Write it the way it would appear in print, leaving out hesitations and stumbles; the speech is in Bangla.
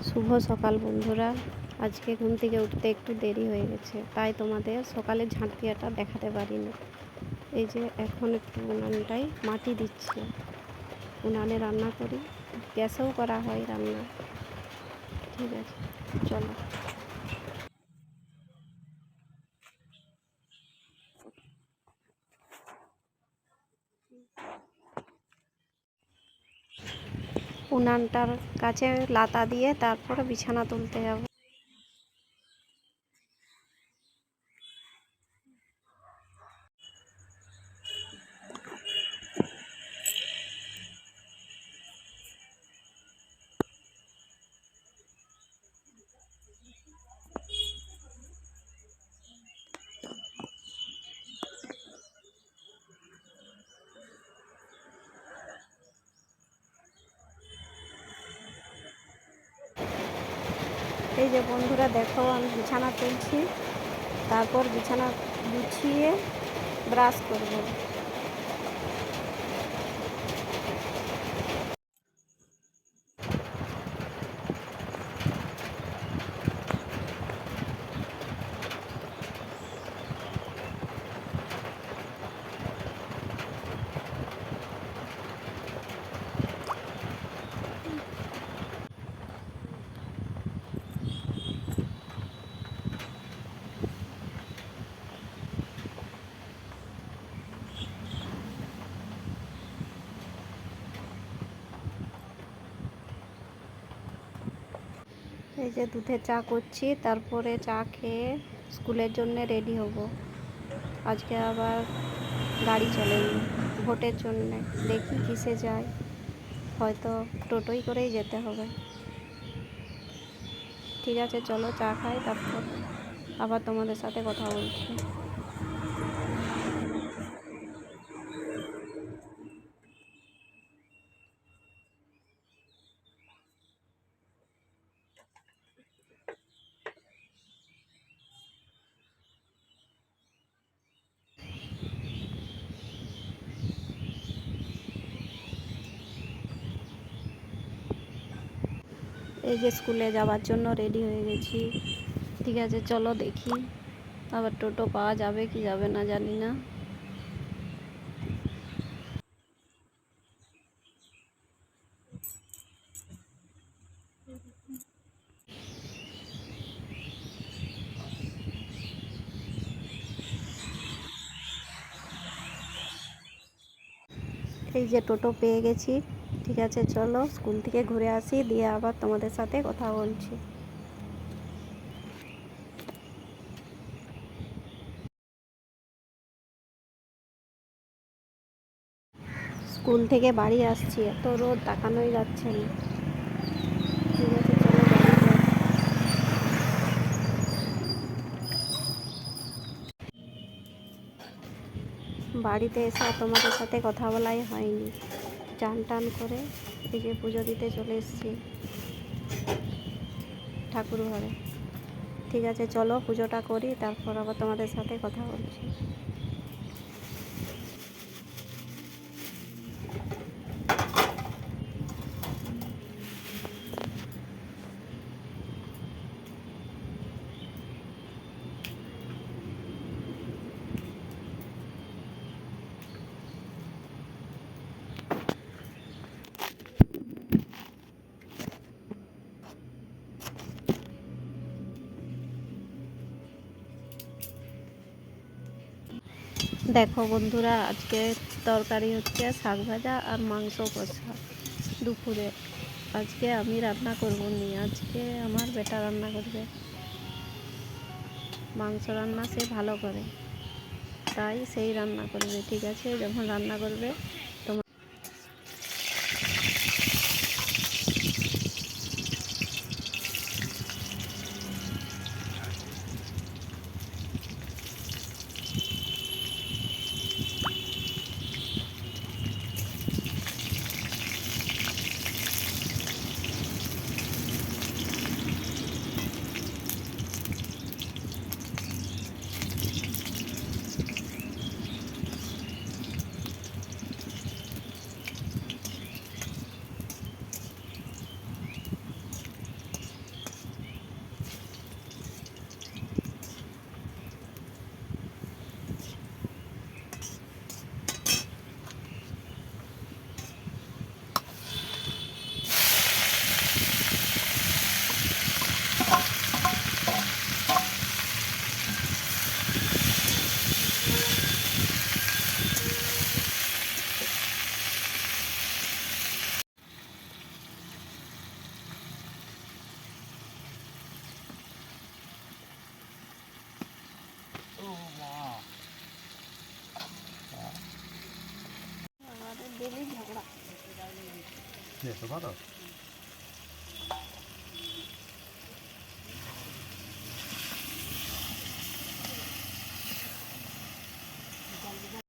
শুভ সকাল বন্ধুরা। আজকে ঘুম থেকে উঠতে একটু দেরি হয়ে গেছে, তাই তোমাদের সকালে ঝাঁট দিয়াটা দেখাতে পারিনি। এই যে এখন একটু উনানটাই মাটি দিচ্ছি। উনানে রান্না করি, গ্যাসেও করা হয় রান্না। ঠিক আছে, চলো। উনানটার কাছে লাতা দিয়ে তারপরে বিছানা তুলতে যাব। এই যে বন্ধুরা দেখো, আমি বিছানা তুলছি, তারপর বিছানা গুছিয়ে ব্রাশ করব। এই যে দুধে চা করছি, তারপরে চা খেয়ে স্কুলের জন্য রেডি হব। আজকে আবার গাড়ি চলেনি ভোটের জন্যে, দেখি কিসে যায়। হয়তো টোটোই করেই যেতে হবে। ঠিক আছে, চলো চা খাই, তারপর আবার তোমাদের সাথে কথা বলছি। এই যে স্কুলে যাওয়ার জন্য রেডি হয়ে গেছি। ঠিক আছে, চলো দেখি আবার টোটো পাওয়া যাবে কি যাবে না জানি না। এই যে টোটো পেয়ে গেছি। ঠিক আছে, চলো স্কুল থেকে ঘুরে আসি, দিয়ে আবার তোমাদের সাথে কথা বলছি। স্কুল থেকে বাড়ি আসছি, এত রোদ তাকানোই যাচ্ছে না। ঠিক আছে, চলো বাড়িতে এসে তোমাদের সাথে কথা বলাই হয়নি। চান টান করে এই যে পুজো দিতে চলে এসেছি ঠাকুর ঘরে। ঠিক আছে, চলো পুজোটা করি, তারপর আবার তোমাদের সাথে কথা বলছি। দেখো বন্ধুরা, আজকে তরকারি হচ্ছে শাক ভাজা আর মাংস কষা দুপুরে। আজকে আমি রান্না করবো নি, আজকে আমার বেটা রান্না করবে। মাংস রান্না সে ভালো করে, তাই সেই রান্না করবে। ঠিক আছে, যখন রান্না করবে তোমার খেয়েছো ভালো?